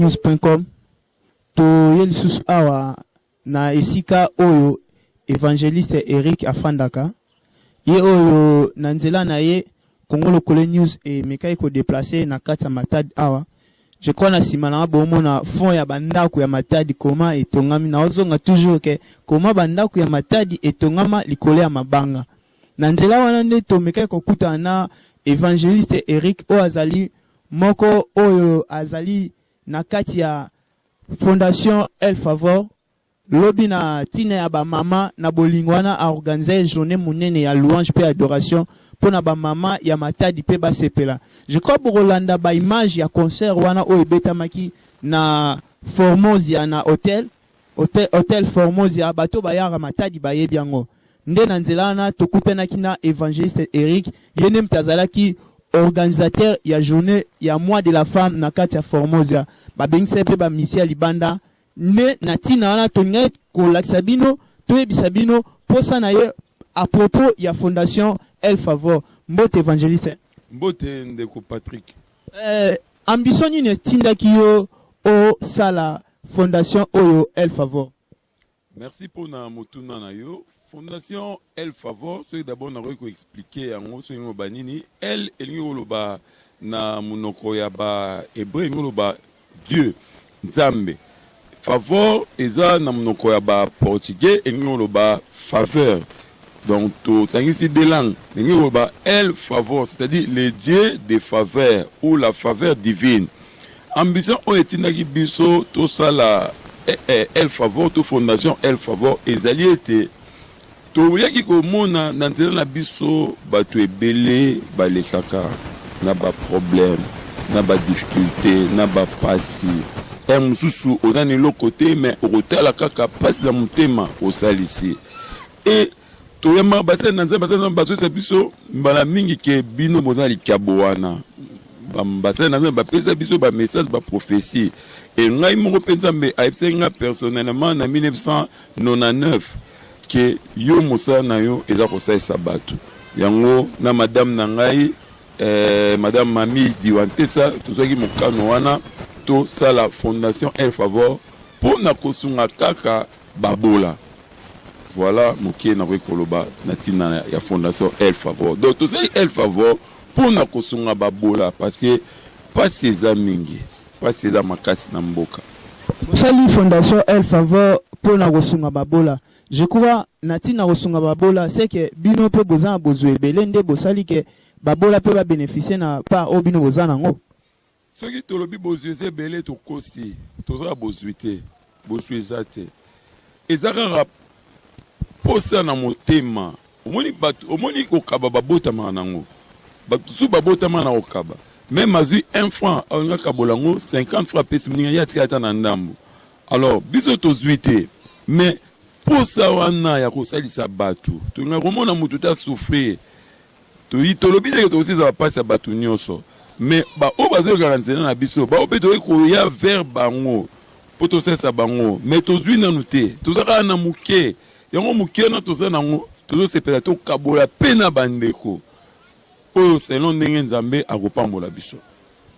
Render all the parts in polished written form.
lokolenews.com to yeli susu awa na esika oyo évangéliste Eric afandaka ye oyo na nzela na ye Congo Lokole News et mekai ko déplacer na kati ya Matadi awa je crois na simana bomo na fond ya bandako ya Matadi koma etongami na ozonga toujours ke koma bandako ya Matadi etongama likole ya mabanga na nzela wana nde to mekai ko kuta na évangéliste Eric o azali moko oyo azali na kati ya Fondation El Favor lobi na tina ya ba mama na bolingwana a organiser journée munene ya louange pe adoration pour na ba mama ya Matadi pe ba sepela. Je crois Rolanda ba image ya concert wana o ebetamaki na Formozia na hôtel Formozia bato ba yara Matadi ba yebiango. Nde na nzela na tokutanaki na évangéliste Eric yene mtazalaki organisateur ya journée ya mois de la femme na kati ya Formozia ba bengise pe ba misia libanda ne na tina wana tonga ko laksabino to ebisabino posa na ye à propos ya Fondation El Favor mbote évangéliste mbote ndeko Patrick ambition ni tinda kiyo o sala Fondation oyo El Favor. Merci pour na motuna na yo. Fondation El Favor, c'est d'abord na ko expliquer en so ngo banini el elingo loba na munoko ya ba hébreu ngoloba Dieu Nzambe. Favor eza na munoko ya ba portugais elingo loba faveur. Donc tout ça ici des langues elingo loba El Favor, c'est-à-dire le Dieu des faveurs ou la faveur divine. Ambition o etinaki biso to sala El Favor to Fondation El Favor ezali ete to yaki ko mona na nzela na biso bato ebele balekaka na ba problème na ba difficulté na ba pasi mususu ozani lo côté mais okotala kaka pasi na mutema osalisi et to yama basa na nzela basa na baso sa biso mbala mingi ke bino bozali kabowana basa na nzela ba pesa biso ba message ba prophétie et ngai mo pensa me aipsenga personnellement na 1999 que yo musa na yo eza kosaisa bato yango na madame na ngai madame Mami Diwantesa tozaki mokano wana to sala Fondation El Favor pour na kosunga kaka babola voilà mokie na koloba na tina ya Fondation El Favor donc tozali El Favor pour na kosunga babola parce que pas ces amingi pas ces makasi na mboka sali Fondation El Favor pour na kosunga babola. Je crois natina kosunga babola c'est que bino pe bozana bozwe belende bosali ke babola pe ba bénéficier na part o bino bozana ngo soki tolobi bozwe se belé to kosi tozala bozwite boswezate ezaka posa na motema omoni kokaba babota manango batu babota mana okaba même azui 1 franc on kabola ngo 50 francs pesi mninga ya tika na ndambo alors biso tozwite mais pour ça wana ya kosalisa batu tunga komona mutu ta souffrir to itolobi que to za passa batu nyonso mais ba o bazo garanzena na biso ba obeto ko ya vers bango poto sesa bango mais to zui na nuté to zaka na muke yango muke na to za nango to se pela to kabola pena bandeko o selon ndenge Nzambe akopambola biso.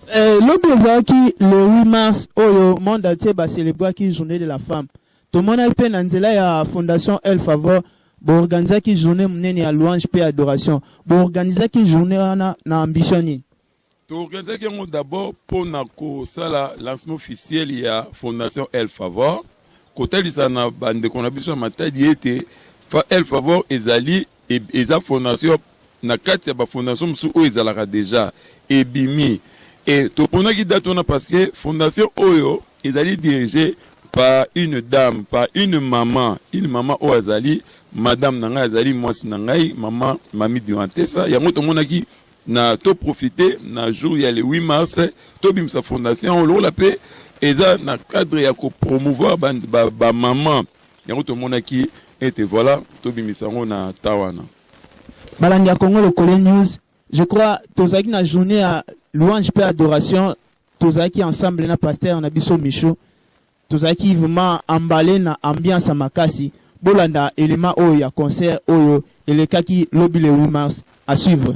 L'obezaki le 8 mars oyo monde entier ba célébrer qui journée de la femme. Tout le monde a eu peine nzela ya Fondation El Favor bo organiser qui journée munene ya louange pe adoration bo organiser qui journée na ambition ni to organiser qui d'abord pour na ko sala lancement officiel ya Fondation El Favor kotalisa na bande qu'on a biso Matadi ete fa El Favor ezali eza fondation na kati ya ba fondation musu o ezalaka déjà ebimi et to pona ki date on parce que Fondation oyo ezali dirigée par une dame, par une maman au azali, madame nanga azali mwasi nangai, maman Mami Diwantesa, yango to monaki na to profiter na jour ya le 8 mars, to bimsa fondation lo la paix eza na cadre ya ko promouvoir ba maman, yango to monaki et voilà to bimisa na tawana. Balandi ya Congo Lokole News, je crois tozaki na journée à louange pe adoration, tozaki ensemble na pasteur na biso Michou. Tozaki vraiment emballé na ambiance à makasi bolanda élément oyo ya concert oyo elekaki lobi le 8 mars à suivre.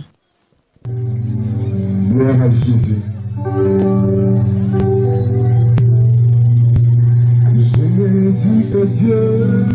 Gloire à Jésus. Jésus est Dieu.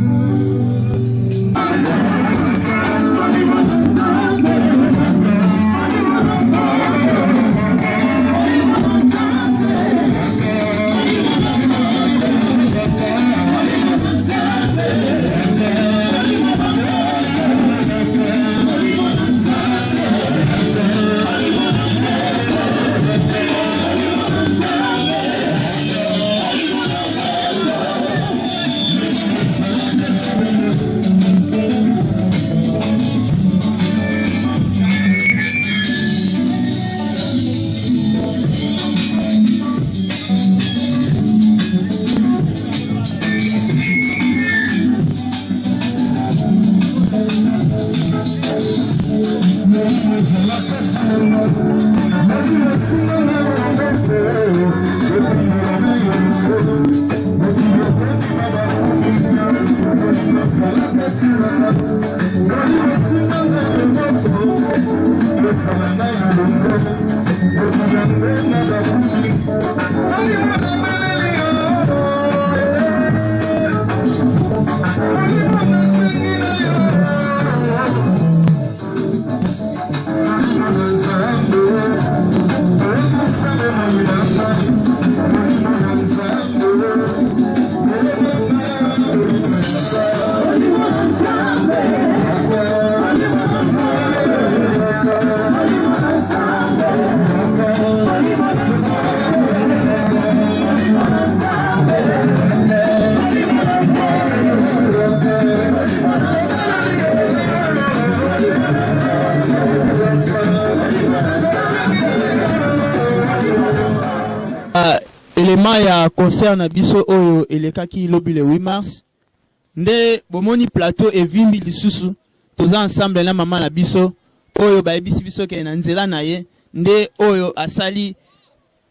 Élément ya concert na biso oyo elekaki lobi le 8 mars nde bomoni plateau evimbi lisusu toza ensemble na mama na biso oyo bayebisi biso ke na nzela na ye nde oyo asali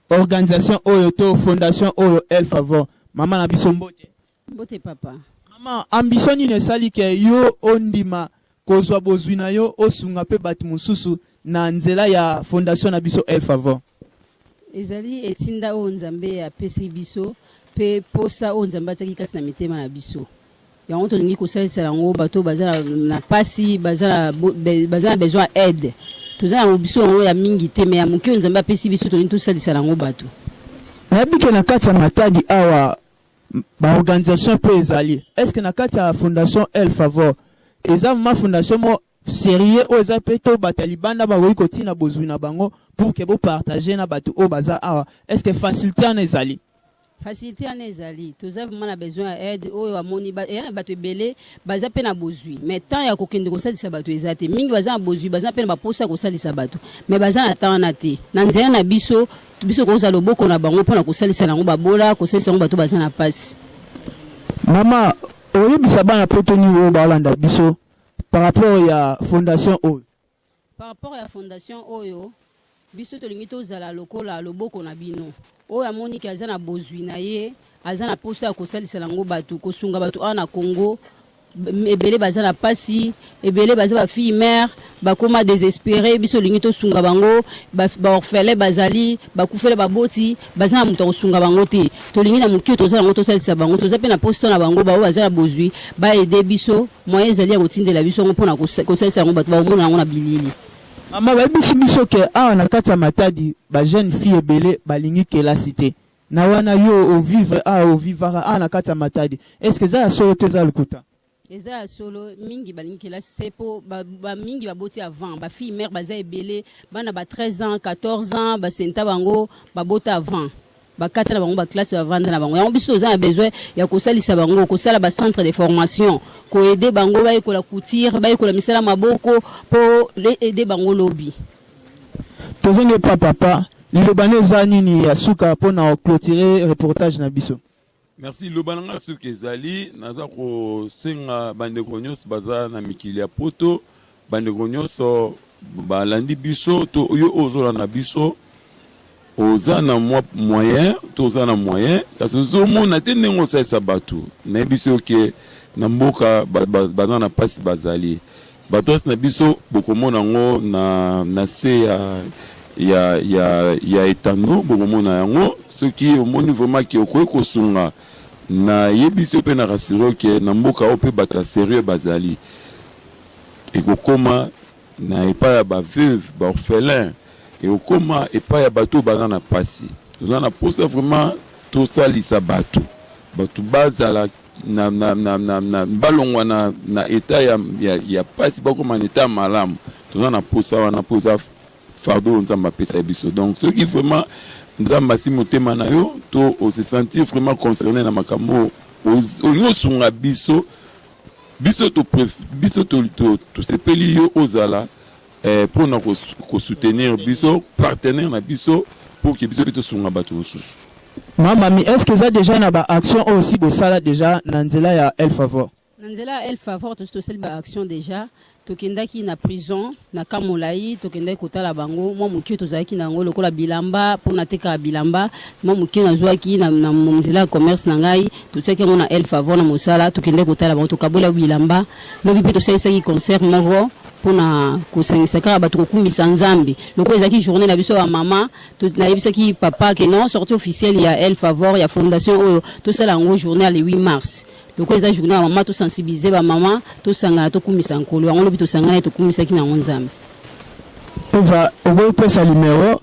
organisation oyo to fondation oyo El Favor. Mama na biso mbote mbote papa. Mama ambition nini esali ke yo ondima kozwa bozwi na yo osunga pe bati mususu na nzela ya fondation na biso El Favor? Ezali etinda o nzambe ya pesi biso pe posa o nzambe ataki kasi na mitema na biso yango tolingi kosalisa yango bato baza na pasi baza na besoin aide toza na biso yango ya mingi te me ya moke o nzambe apesi biso tolingi tosalisa yango bato nayebike na kati ya Matadi awa baorganisation mpe ezali estce na kati ya fondation El Favor eza ma fondation mo sérieux o eza pe to batali banda bakoki kotina bozwi na bango pour que bopartage na bato o baza awa est-ce que facilité ana ezali? Facilité ana ezali toza vraiment na besoin ya aide oyo amoni ya bato ebele baza pe na bozwi mais temps ya kokende kosalisa bato eza te mingi baza na bozwi baza pe na baposa kosalisa bato mais baza na temps na te na nzela na biso koza loboko na bango mpona kosalisa nango babola kosalisa yango bato baza na pasi. Mama oyebisa bana poto ni oyo baolanda biso par rapport à fondation oyo? Par rapport à fondation oyo biso tolingi tozala lokola loboko na bino oyo amoni ke aza na bozwi na ye aza na posa ya kosalisa nango bato kosunga bato awa na Congo ebele baza na pasi ebele baza bafille mère bakoma désespéré biso tolingi tosunga bango baorphelin bazali bakufele baboti baza na moto kosunga bango te tolingi na moki toza yango tosalisa bango toza pe na posa na bango bao baza na bozwi baede biso moyen ezali ya kotindela biso yango mpona kosalisa yango bato baomona yango na bilili. Mama bayebisi biso ke awa na kati ya Matadi ba jeune fille ebele balingi kelasi te na wana yo ovivre awa ovivara awa na kati ya Matadi est-ce que eza ya solo te eza lokuta? Eza ya solo mingi balingi kelasi te po mingi baboti avant bafille mère baza ebele bana ba 13 ans 14 ans basenta bango babota avant bakata na bango baklasse bavanda na bango yango biso toza na besoin ya kosalisa bango kosala bacentre de formation koede bango bayekola couture bayekola misala maboko po aider bango lobi. Tozonge papa lilobana eza nini ya suka mpona clôturer reportage na biso? Merci lobana nga suka ezali naza kosenga bandeko nyonso baza na mikili ya poto bandeko nyonso balandi biso to oyo ozolanda biso oza na moyen toza na moyen kasi ozomona te ndenge osalisa bato nayebi biso ke na mboka baza na pasi bazali bato asi na biso bokomona yango na se ya etano bokomona yango soki omoni vraiment ke okoki kosunga na yebiso pe na rassurer que na mboka ope bata sérieux bazali et kokoma na epa ya ba veuve ba orphelin et kokoma epa ya bato bazana pasi tozana posa vraiment to salisa bato bazala na balongwa na état ya pasi bakoma na état malamu tozana posa wana posa fardeau nzamba pesa biso donc ce qui vraiment nzamba si motema na yo to on se sentir vraiment concerné na makambo o sunga biso to sepeli yo ozala pour na ko soutenir biso partenaire na biso pour que biso to sunga bato mosusu. Mamami, est-ce que ça déjà na ba action aussi de ça déjà na nzela ya El Favor? Na nzela El Favor to ba action déjà tokendaki na prison na Kamolai tokendaki kotala bango mwa mokie tozalaki nango lokola bilamba mpona teka bilamba mwa mokie nazwaki na nzela ya commerce na ngai totiaki yango na El Favor na mosala tokendaki kotala bango tokabola bilamba lobi mpe tosalisaki concert moko mpona kosangisa kaka bato kokumisa nzambe lokola ezalaki journée na biso ya mama nayebisaki papa ke non sortie officielle ya El Favor ya fondation oyo tosala yango journée le 8 mars loko eza journée ya mama to sensibiliser ba mama to sangana to kumisa nkolo yango lobi to sangana to kumisa kina nzambe. On va pesa numéro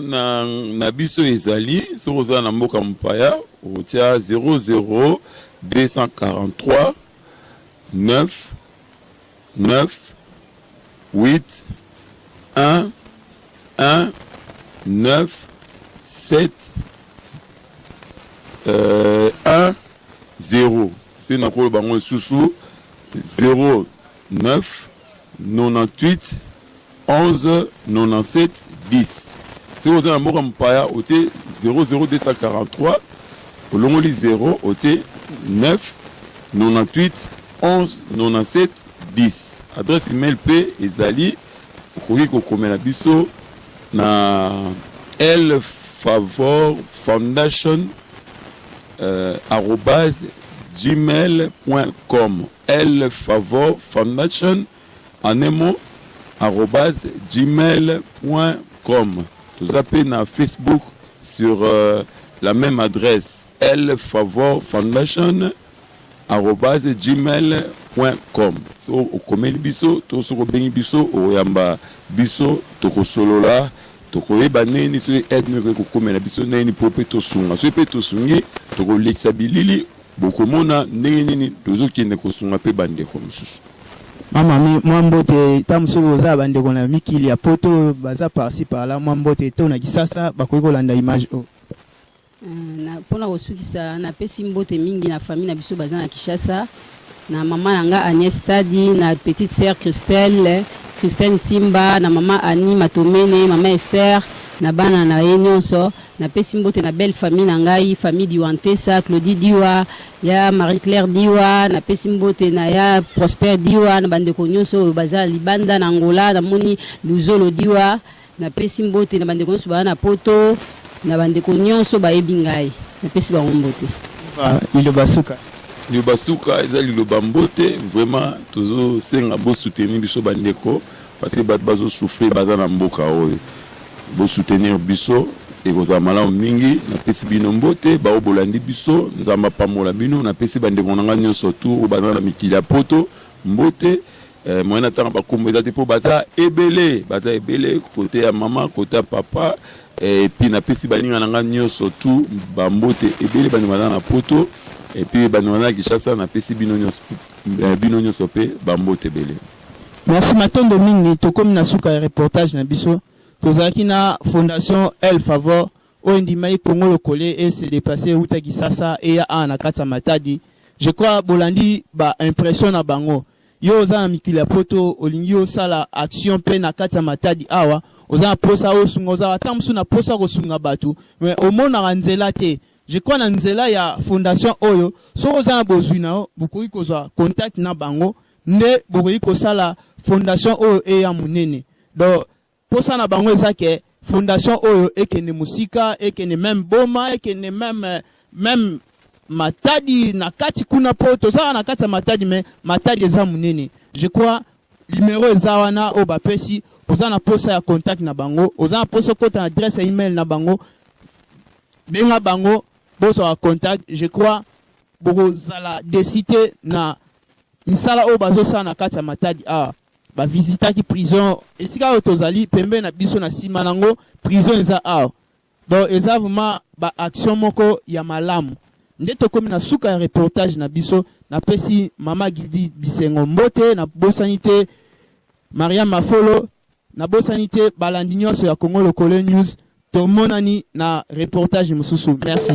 na biso ezali sokoza na mboka mpaya otia 00 243 9 9 8 1 1 9 7 1 0. C'est une approche bango sous 0 9 98 11 97 10. C'est aux amours mpaya au 00 243 au long 0 au 9 98 11 97 10. Adresse email P ezali ko komela biso na El Favor Foundation @gmail.com. El Favor Foundation en un mot @gmail.com. Vous appelez na Facebook sur la même adresse El Favor Foundation @gmail.com. So okomeli biso to so bengi biso oyamba biso to kosolola tokoyeba nini so aide me ko komela biso nini pope to sunga so pe to sungi to ko lexabilili bokomona nini tozokende ko sunga pe bande ko mususu. Mama mi mwambote tamusuko za bande ko na mikili ya poto baza parci par là mwambote to na kisasa bakoki kolanda image o. Na pona kosukisa na pesi mbote mingi na famille na biso baza na Kishasa na mama nanga Agnès Tadi na petite sœur Christelle Simba na mama Annie Matomene mama Esther na bana na yenyonso na pesi mbote na belle famille na ngai famille Diwantesa Claudie Diwa ya Marie Claire Diwa na pesi mbote na ya Prosper Diwa na bande konyonso baza libanda na Angola na moni Luzolo Diwa na pesi mbote na bande konyonso bana poto na bande konyonso bayebi ngai na pesi ba mbote Lubasuka ezali lubambote vraiment toujours senga bo soutenir biso bandeko parce que bazo souffrir baza na mboka oyo bo soutenir biso et koza malamu mingi na pesi bino mbote ba obolandi biso nzamba pamola bino na pesi bandeko nanga nyonso tout baza na mikili ya poto mbote moyena tanga bakombo ezate po baza ebele côté ya mama côté ya papa et puis na pesi baninga nanga nyonso tout bambote ebele bani baza na poto et puis banwana Kishasa na pesi bino nyonso pe bambote ebele. Merci matondo mingi tokomi na suka ya reportage na biso tozalaki na fondation El Favor oyo ndimai Congo lokole et se déplacer uta Kishasa et ya na kata Matadi. Je crois bolandi ba impression na bango yo za na mikili ya poto olingi osala action pe na kata Matadi awa oza posa osunga oza atamsu na posa kosunga batu mais omona nzela te. Je crois na nzela ya fondation oyo so oza na bozwina bokoki kozwa contact na bango nde bokoki kosala fondation oyo eya munene donc posa na bango ezake fondation oyo ekende musika ekende même boma ekende même Matadi na kati kuna po tozala na kati Matadi mais Matadi eza munene. Je crois numéro eza wana o bapesi oza na posa ya contact na bango oza na posa kota adresse email na bango benga bango bozwa contact, je crois bozala décider na misala o bazosala na kati ya Matadi ba visitaki prison esika oyo tozali pembe na biso na sima nango prison eza awa. Donc eza vraiment ba action moko ya malamu. Nde tokomi na suka ya reportage na biso na pesi Mama Gidi Bisengo mbote na bosanité Maria Mafolo na bosanité balandi nyonso ya Congo Lokole News. Tomonani na reportage mususu. Merci.